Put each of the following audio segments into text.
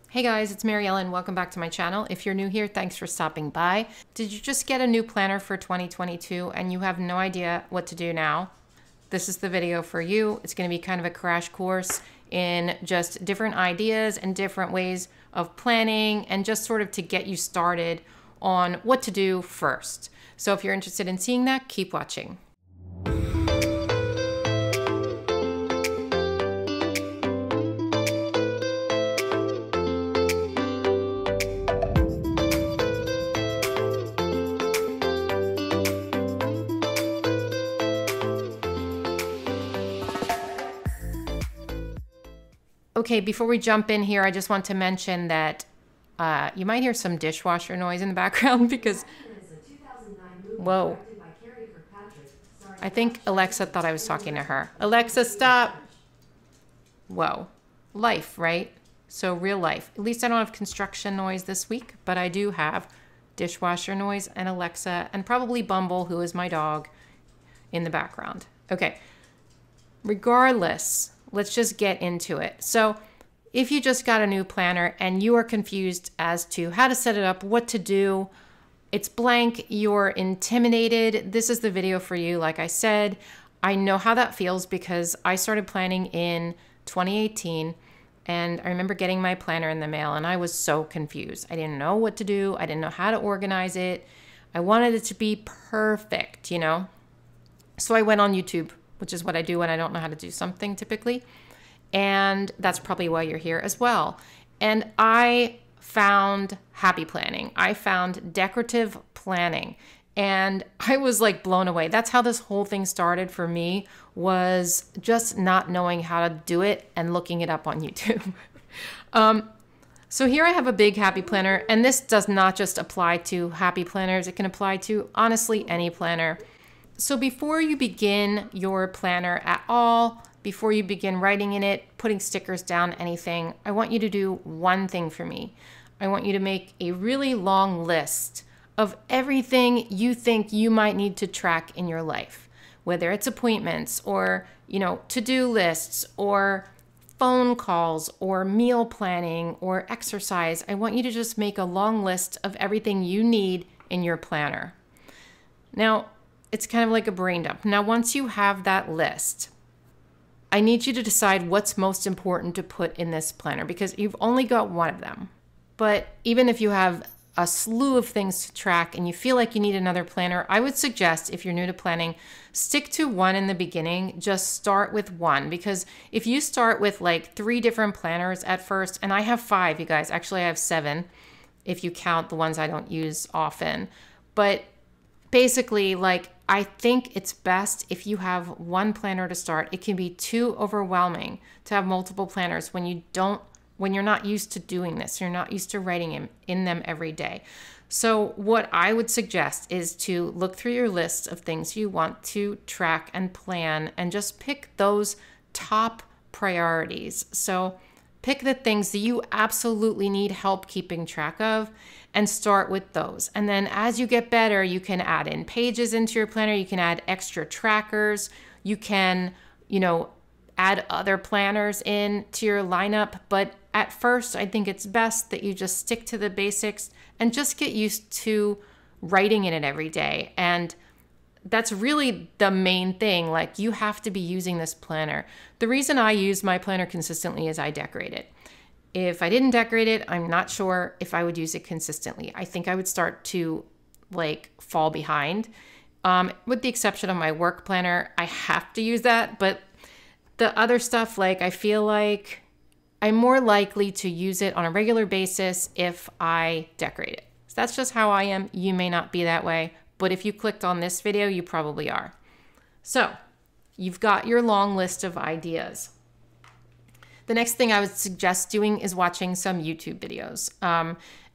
Hey guys, it's Mary Ellen. Welcome back to my channel. If you're new here, thanks for stopping by. Did you just get a new planner for 2022 and you have no idea what to do now? This is the video for you. It's going to be kind of a crash course in just different ideas and different ways of planning and just sort of to get you started on what to do first. So if you're interested in seeing that, keep watching. Okay, before we jump in here, I just want to mention that you might hear some dishwasher noise in the background because, whoa, I think Alexa thought I was talking to her. Alexa, stop. Whoa, life, right? So real life. At least I don't have construction noise this week, but I do have dishwasher noise and Alexa and probably Bumble, who is my dog, in the background. Okay, regardless, let's just get into it. So if you just got a new planner and you are confused as to how to set it up, what to do, it's blank, you're intimidated, this is the video for you. Like I said, I know how that feels because I started planning in 2018 and I remember getting my planner in the mail and I was so confused. I didn't know what to do. I didn't know how to organize it. I wanted it to be perfect, you know? So I went on YouTube, which is what I do when I don't know how to do something typically. And that's probably why you're here as well. And I found happy planning. I found decorative planning. And I was like blown away. That's how this whole thing started for me, was just not knowing how to do it and looking it up on YouTube. So here I have a big happy planner, and this does not just apply to happy planners. It can apply to honestly any planner. So before you begin your planner at all, before you begin writing in it, putting stickers down, anything, I want you to do one thing for me. I want you to make a really long list of everything you think you might need to track in your life, whether it's appointments or, you know, to-do lists or phone calls or meal planning or exercise. I want you to just make a long list of everything you need in your planner. Now, it's kind of like a brain dump. Now, once you have that list, I need you to decide what's most important to put in this planner because you've only got one of them. But even if you have a slew of things to track and you feel like you need another planner, I would suggest, if you're new to planning, stick to one in the beginning. Just start with one, because if you start with like 3 different planners at first, and I have 5, you guys, actually I have 7 if you count the ones I don't use often. But basically, like, I think it's best if you have one planner to start. It can be too overwhelming to have multiple planners when you're not used to doing this. You're not used to writing in them every day. So what I would suggest is to look through your list of things you want to track and plan and just pick those top priorities. So pick the things that you absolutely need help keeping track of and start with those. And then as you get better, you can add in pages into your planner. You can add extra trackers. You can, you know, add other planners into your lineup. But at first, I think it's best that you just stick to the basics and just get used to writing in it every day. And that's really the main thing. Like, you have to be using this planner. The reason I use my planner consistently is I decorate it. If I didn't decorate it, I'm not sure if I would use it consistently. I think I would start to like fall behind. With the exception of my work planner, I have to use that. But the other stuff, like, I feel like I'm more likely to use it on a regular basis if I decorate it. So that's just how I am. You may not be that way, but if you clicked on this video, you probably are. So you've got your long list of ideas. The next thing I would suggest doing is watching some YouTube videos.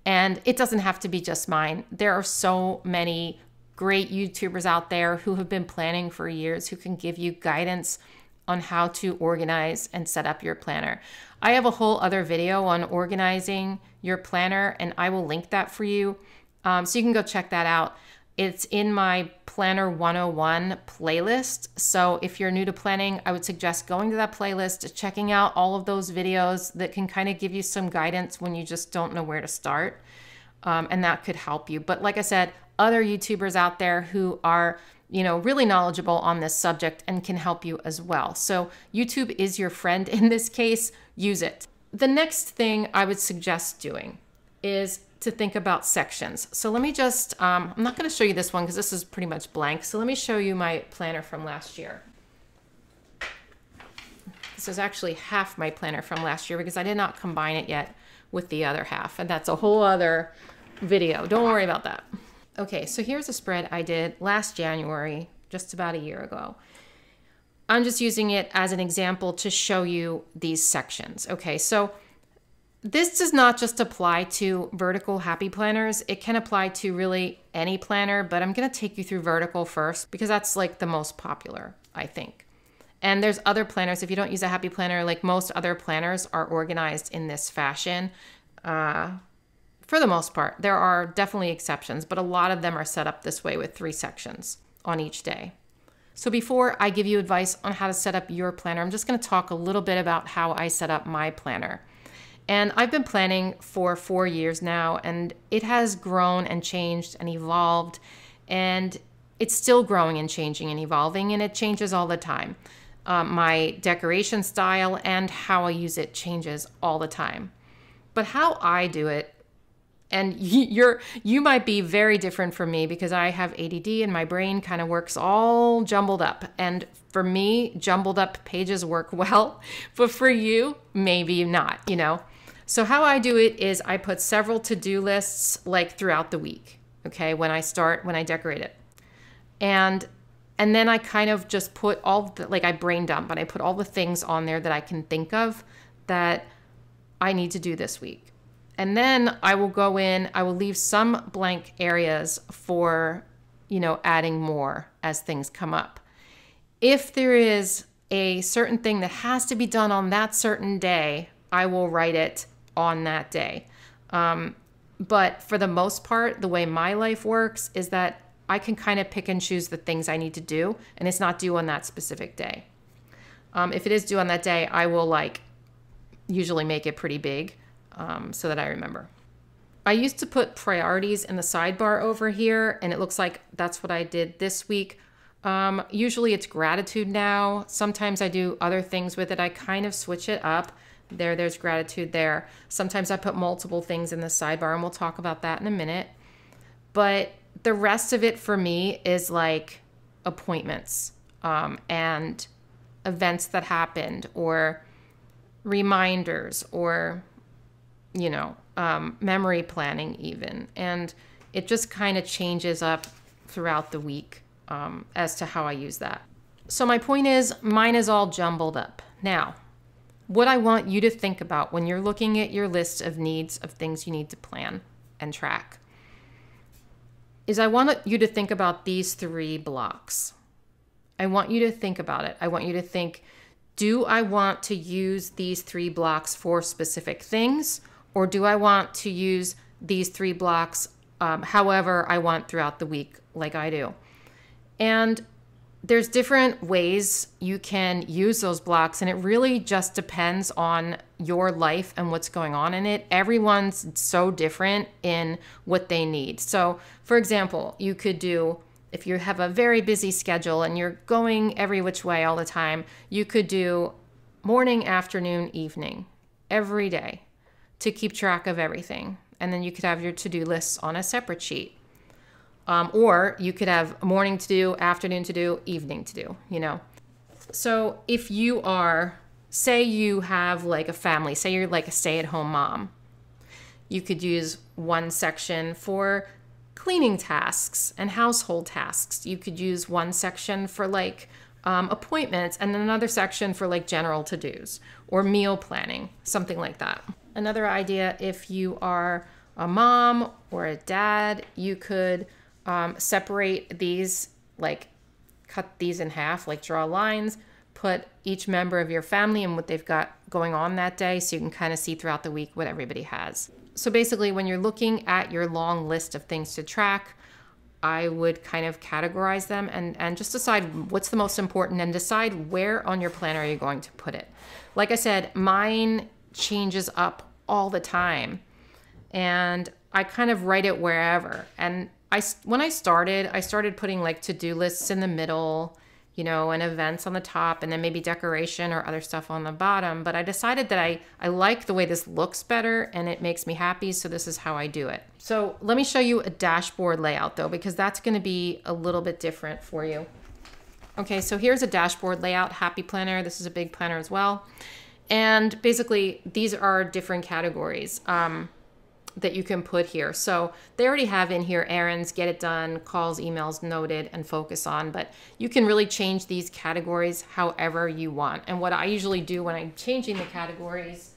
And it doesn't have to be just mine. There are so many great YouTubers out there who have been planning for years, who can give you guidance on how to organize and set up your planner. I have a whole other video on organizing your planner, and I will link that for you. So you can go check that out. It's in my Planner 101 playlist. So if you're new to planning, I would suggest going to that playlist, checking out all of those videos that can kind of give you some guidance when you just don't know where to start. And that could help you. But like I said, other YouTubers out there who are, really knowledgeable on this subject and can help you as well. So YouTube is your friend in this case. Use it. The next thing I would suggest doing is to think about sections. So let me just, I'm not going to show you this one because this is pretty much blank. So let me show you my planner from last year. This is actually half my planner from last year because I did not combine it yet with the other half. And that's a whole other video. Don't worry about that. Okay, so here's a spread I did last January, just about a year ago. I'm just using it as an example to show you these sections. Okay, so this does not just apply to vertical happy planners. It can apply to really any planner, but I'm going to take you through vertical first because that's like the most popular, I think. And there's other planners. If you don't use a happy planner, like most other planners are organized in this fashion. For the most part, there are definitely exceptions, but a lot of them are set up this way with 3 sections on each day. So before I give you advice on how to set up your planner, I'm just going to talk a little bit about how I set up my planner. And I've been planning for 4 years now, and it has grown and changed and evolved, and it's still growing and changing and evolving, and it changes all the time. My decoration style and how I use it changes all the time. But how I do it, and you might be very different from me because I have ADD and my brain kind of works all jumbled up. And for me, jumbled up pages work well, but for you, maybe not, So how I do it is I put several to-do lists like throughout the week, okay, when I decorate it. And then I kind of just put I brain dump, and I put all the things on there that I can think of that I need to do this week. And then I will go in, I will leave some blank areas for, adding more as things come up. If there is a certain thing that has to be done on that certain day, I will write it on that day. But for the most part, the way my life works is that I can kind of pick and choose the things I need to do, and it's not due on that specific day. If it is due on that day, I will usually make it pretty big so that I remember. I used to put priorities in the sidebar over here, and it looks like that's what I did this week. Usually it's gratitude now. Sometimes I do other things with it. I kind of switch it up. There's gratitude there. Sometimes I put multiple things in the sidebar, and we'll talk about that in a minute. But the rest of it for me is like appointments and events that happened, or reminders, or memory planning even. And it just kind of changes up throughout the week as to how I use that. So my point is, mine is all jumbled up. Now, what I want you to think about when you're looking at your list of needs, of things you need to plan and track, is I want you to think about these 3 blocks. I want you to think about it. I want you to think, do I want to use these 3 blocks for specific things, or do I want to use these 3 blocks however I want throughout the week, like I do? And there's different ways you can use those blocks, and it really just depends on your life and what's going on in it. Everyone's so different in what they need. So, for example, you could do, if you have a very busy schedule and you're going every which way all the time, you could do morning, afternoon, evening, every day to keep track of everything. And then you could have your to-do lists on a separate sheet. Or you could have morning to do, afternoon to do, evening to do, So if you are, say you have like a family, say you're like a stay-at-home mom, you could use one section for cleaning tasks and household tasks. You could use one section for appointments, and then another section for general to-dos or meal planning, something like that. Another idea, if you are a mom or a dad, you could separate these, cut these in half, draw lines, put each member of your family and what they've got going on that day, so you can kind of see throughout the week what everybody has. So basically, when you're looking at your long list of things to track, I would kind of categorize them and just decide what's the most important and decide where on your planner are you going to put it. Like I said, mine changes up all the time, and I kind of write it wherever. And when I started putting like to-do lists in the middle, you know, and events on the top, and then maybe decoration or other stuff on the bottom. But I decided that I like the way this looks better and it makes me happy, so this is how I do it. So let me show you a dashboard layout though, because that's gonna be a little bit different for you. Okay, so here's a dashboard layout, Happy Planner. This is a big planner as well. And basically these are different categories that you can put here. So they already have in here errands, get it done, calls, emails, noted, and focus on, but you can really change these categories however you want. And what I usually do when I'm changing the categories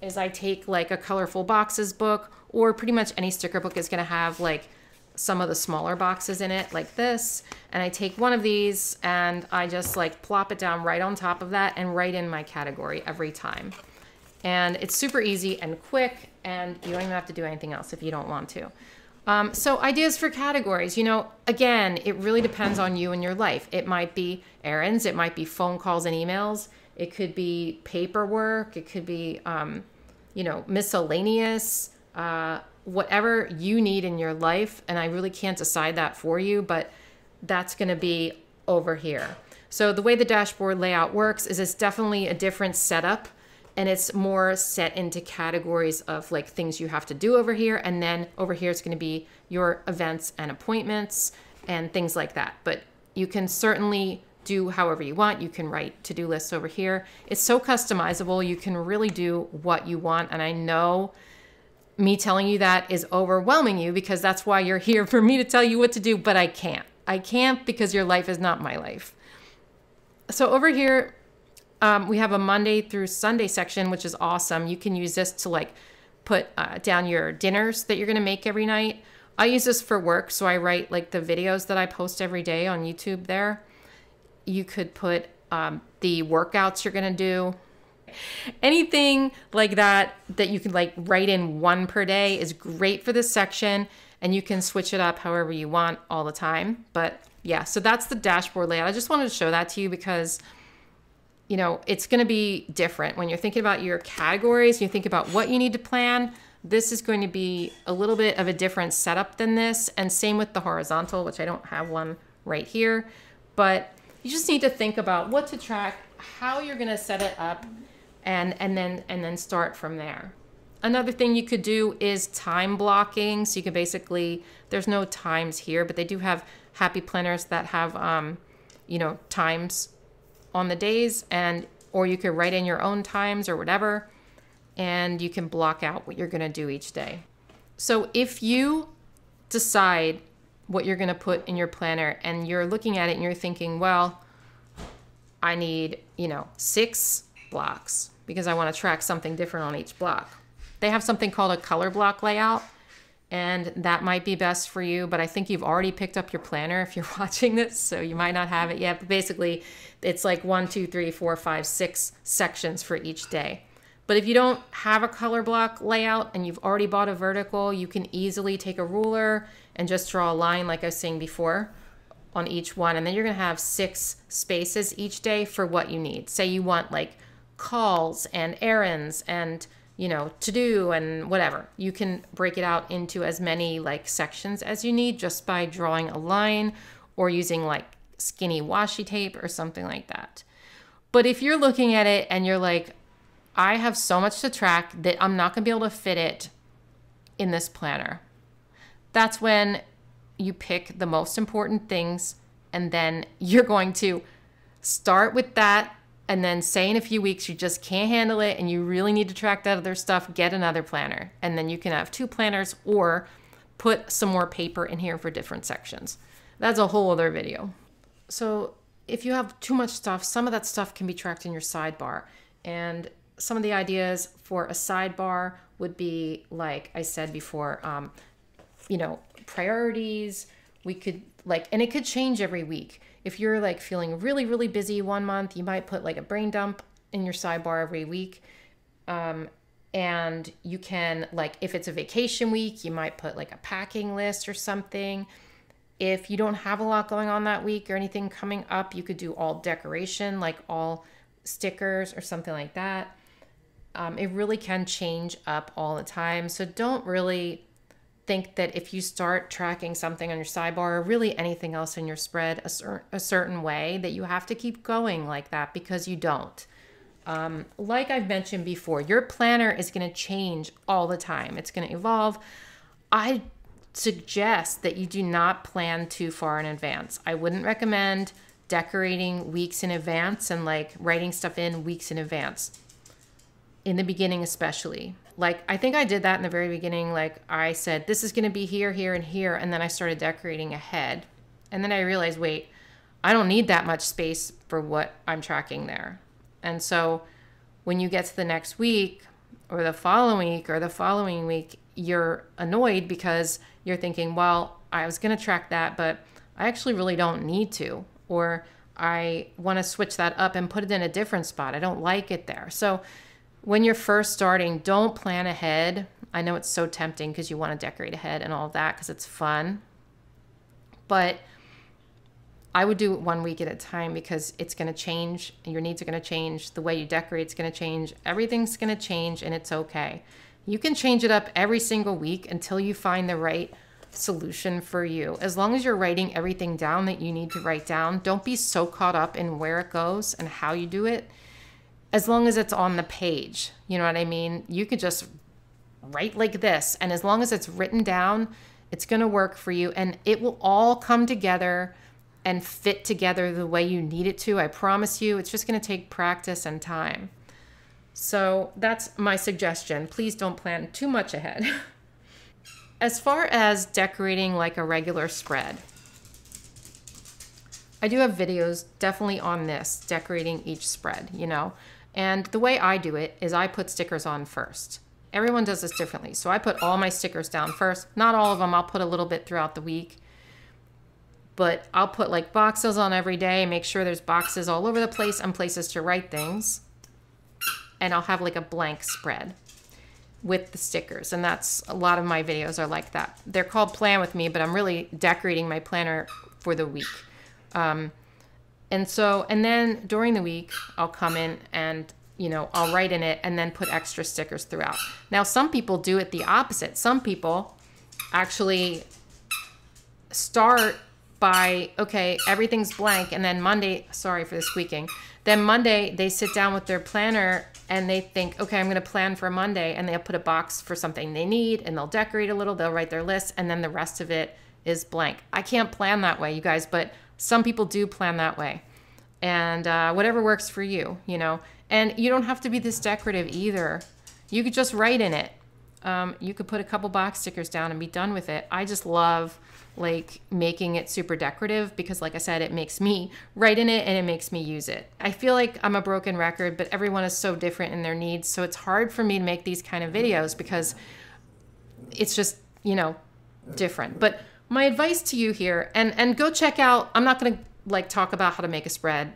is I take like a colorful boxes book, or pretty much any sticker book is gonna have like some of the smaller boxes in it like this. And I take one of these and I just like plop it down right on top of that and write in my category every time. And it's super easy and quick, and you don't even have to do anything else if you don't want to. So ideas for categories, you know, again, it really depends on you and your life. It might be errands, it might be phone calls and emails, it could be paperwork, it could be, you know, miscellaneous, whatever you need in your life. And I really can't decide that for you, but that's gonna be over here. So the way the dashboard layout works is it's definitely a different setup. And it's more set into categories of like things you have to do over here. And then over here, it's going to be your events and appointments and things like that. But you can certainly do however you want. You can write to-do lists over here. It's so customizable. You can really do what you want. And I know me telling you that is overwhelming you, because that's why you're here, for me to tell you what to do, but I can't. I can't, because your life is not my life. So over here, we have a Monday through Sunday section, which is awesome. You can use this to like put down your dinners that you're gonna make every night. I use this for work, so I write like the videos that I post every day on YouTube there. You could put the workouts you're gonna do. Anything like that you can like write in one per day is great for this section, and you can switch it up however you want all the time. But yeah, so that's the dashboard layout. I just wanted to show that to you because, you know, it's going to be different when you're thinking about your categories. You think about what you need to plan. This is going to be a little bit of a different setup than this, and same with the horizontal, which I don't have one right here. But you just need to think about what to track, how you're going to set it up, and then start from there. Another thing you could do is time blocking. So you can basically, there's no times here, but they do have happy planners that have, you know, times on the days, or you could write in your own times or whatever, and you can block out what you're going to do each day. So if you decide what you're going to put in your planner and you're looking at it and you're thinking, well, I need, you know, 6 blocks because I want to track something different on each block. They have something called a color block layout, and that might be best for you, but I think you've already picked up your planner if you're watching this, so you might not have it yet. But basically, it's like 1, 2, 3, 4, 5, 6 sections for each day. But if you don't have a color block layout and you've already bought a vertical, you can easily take a ruler and just draw a line, like I was saying before, on each one. And then you're gonna have 6 spaces each day for what you need. Say you want like calls and errands and, you know, to do and whatever. You can break it out into as many like sections as you need just by drawing a line or using like skinny washi tape or something like that. But if you're looking at it and you're like, I have so much to track that I'm not gonna be able to fit it in this planner, that's when you pick the most important things, and then you're going to start with that, and then say in a few weeks you just can't handle it and you really need to track that other stuff, get another planner. And then you can have 2 planners or put some more paper in here for different sections. That's a whole other video. So if you have too much stuff, some of that stuff can be tracked in your sidebar. And some of the ideas for a sidebar would be, like I said before, you know, priorities. We could like, and it could change every week. If you're like feeling really, really busy one month, you might put like a brain dump in your sidebar every week. And you can, like, if it's a vacation week, you might put like a packing list or something. If you don't have a lot going on that week or anything coming up, you could do all decoration, like all stickers or something like that. It really can change up all the time. So don't really think that if you start tracking something on your sidebar or really anything else in your spread a certain way that you have to keep going like that, because you don't. Like I've mentioned before, your planner is going to change all the time. It's going to evolve. I suggest that you do not plan too far in advance. I wouldn't recommend decorating weeks in advance and like writing stuff in weeks in advance. In the beginning especially. Like I think I did that in the very beginning. Like I said, this is going to be here, here, and here. And then I started decorating ahead. And then I realized, wait, I don't need that much space for what I'm tracking there. And so when you get to the next week or the following week, you're annoyed because you're thinking, well, I was going to track that, but I actually really don't need to. Or I want to switch that up and put it in a different spot. I don't like it there. So when you're first starting, don't plan ahead. I know it's so tempting because you want to decorate ahead and all of that because it's fun. But I would do it 1 week at a time because it's going to change. Your needs are going to change. The way you decorate is going to change. Everything's going to change, and it's okay. You can change it up every single week until you find the right solution for you. As long as you're writing everything down that you need to write down, don't be so caught up in where it goes and how you do it. As long as it's on the page, you know what I mean? You could just write like this. And as long as it's written down, it's going to work for you. And it will all come together and fit together the way you need it to. I promise you, it's just going to take practice and time. So that's my suggestion. Please don't plan too much ahead. As far as decorating like a regular spread, I do have videos definitely on this, decorating each spread, you know. And the way I do it is I put stickers on first. Everyone does this differently. So I put all my stickers down first. Not all of them. I'll put a little bit throughout the week. But I'll put like boxes on every day, make sure there's boxes all over the place and places to write things. And I'll have like a blank spread with the stickers. And that's a lot of my videos are like that. They're called Plan With Me, but I'm really decorating my planner for the week. And then during the week, I'll come in and, you know, I'll write in it and then put extra stickers throughout. Now, some people do it the opposite. Some people actually start by, okay, everything's blank. And then Monday, sorry for the squeaking. Then Monday, they sit down with their planner and they think, okay, I'm going to plan for Monday. And they'll put a box for something they need and they'll decorate a little. They'll write their list and then the rest of it is blank. I can't plan that way, you guys, but some people do plan that way. And whatever works for you, you know. And you don't have to be this decorative either. You could just write in it. You could put a couple box stickers down and be done with it. I just love like making it super decorative because like I said, it makes me write in it and it makes me use it. I feel like I'm a broken record, but everyone is so different in their needs. So it's hard for me to make these kind of videos because it's just, you know, different. But my advice to you here, and go check out, I'm not going to like talk about how to make a spread.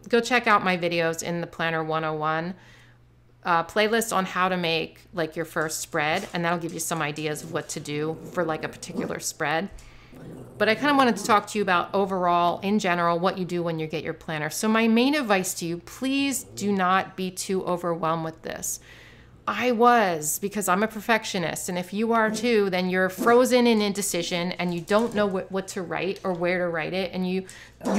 Go check out my videos in the Planner 101 playlist on how to make like your first spread, and that'll give you some ideas of what to do for like a particular spread. But I kind of wanted to talk to you about overall, in general, what you do when you get your planner. So my main advice to you, please do not be too overwhelmed with this. I was, because I'm a perfectionist, and if you are too, then you're frozen in indecision and you don't know what to write or where to write it, and you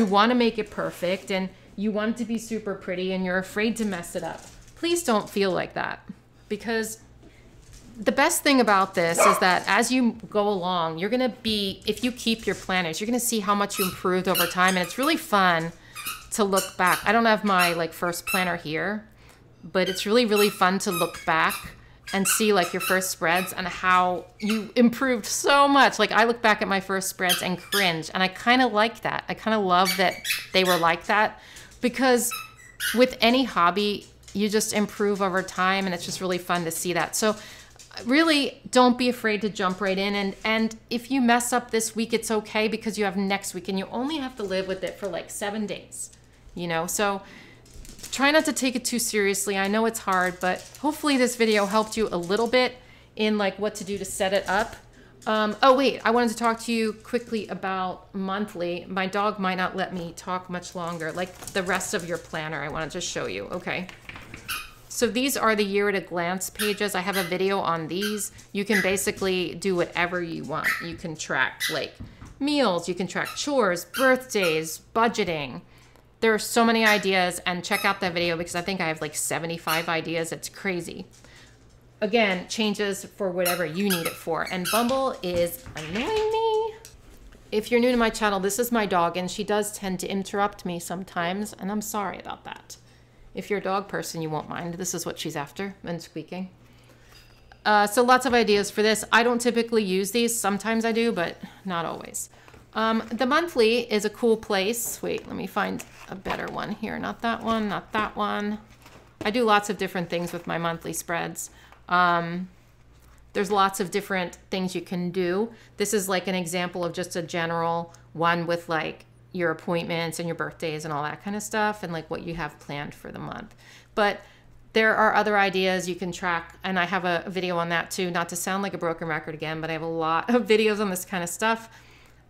want to make it perfect and you want it to be super pretty and you're afraid to mess it up. Please don't feel like that, because the best thing about this is that as you go along, you're going to be, if you keep your planners, you're going to see how much you improved over time, and it's really fun to look back. I don't have my like first planner here, but it's really, really fun to look back and see like your first spreads and how you improved so much. Like I look back at my first spreads and cringe, and I kind of like that. I kind of love that they were like that, because with any hobby, you just improve over time, and it's just really fun to see that. So really don't be afraid to jump right in. And if you mess up this week, it's okay, because you have next week and you only have to live with it for like 7 days, you know? So try not to take it too seriously. I know it's hard, but hopefully this video helped you a little bit in like what to do to set it up. Oh wait, I wanted to talk to you quickly about monthly. My dog might not let me talk much longer, like the rest of your planner. I wanted to show you, okay? So these are the year at a glance pages. I have a video on these. You can basically do whatever you want. You can track like meals, you can track chores, birthdays, budgeting. There are so many ideas, and check out that video because I think I have like 75 ideas. It's crazy. Again, changes for whatever you need it for. And Bumble is annoying me. If you're new to my channel, this is my dog, and she does tend to interrupt me sometimes, and I'm sorry about that. If you're a dog person, you won't mind. This is what she's after, and squeaking. So lots of ideas for this. I don't typically use these. Sometimes I do, but not always. The monthly is a cool place. Wait, let me find a better one here. Not that one, not that one. I do lots of different things with my monthly spreads. There's lots of different things you can do. This is like an example of just a general one with like your appointments and your birthdays and all that kind of stuff and like what you have planned for the month. But there are other ideas you can track, and I have a video on that too, not to sound like a broken record again, but I have a lot of videos on this kind of stuff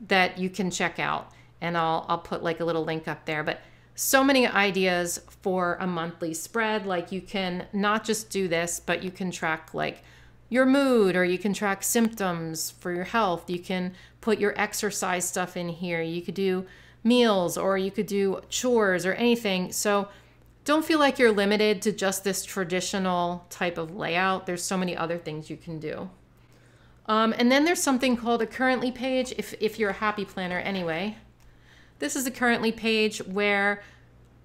that you can check out, and I'll put like a little link up there. But so many ideas for a monthly spread. Like you can not just do this, but you can track like your mood, or you can track symptoms for your health. You can put your exercise stuff in here. You could do meals, or you could do chores or anything. So don't feel like you're limited to just this traditional type of layout. There's so many other things you can do. And then there's something called a currently page if you're a happy planner anyway. This is a currently page where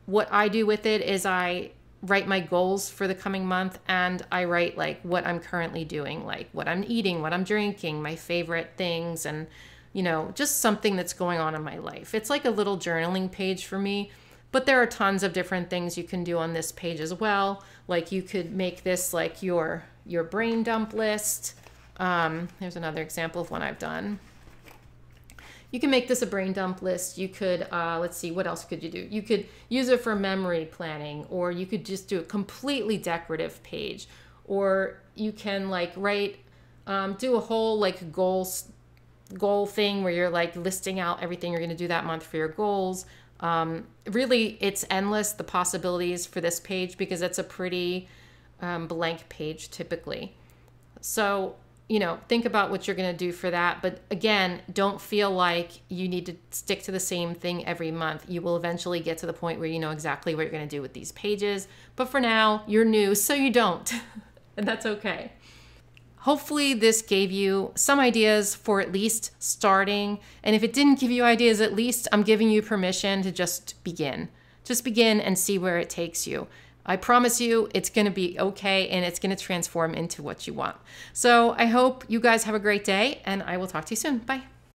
what I do with it is I write my goals for the coming month, and I write like what I'm currently doing, like what I'm eating, what I'm drinking, my favorite things, and you know, just something that's going on in my life. It's like a little journaling page for me, but there are tons of different things you can do on this page as well. Like you could make this like your brain dump list. Here's another example of one I've done. You can make this a brain dump list. You could, let's see, what else could you do? You could use it for memory planning, or you could just do a completely decorative page, or you can like write, do a whole like goal thing where you're like listing out everything you're going to do that month for your goals. Really, it's endless, the possibilities for this page, because it's a pretty blank page typically. So, you know, think about what you're going to do for that. But again, don't feel like you need to stick to the same thing every month. You will eventually get to the point where you know exactly what you're going to do with these pages. But for now, you're new, so you don't. And that's okay. Hopefully this gave you some ideas for at least starting. And if it didn't give you ideas, at least I'm giving you permission to just begin. Just begin and see where it takes you. I promise you it's going to be okay, and it's going to transform into what you want. So I hope you guys have a great day, and I will talk to you soon. Bye.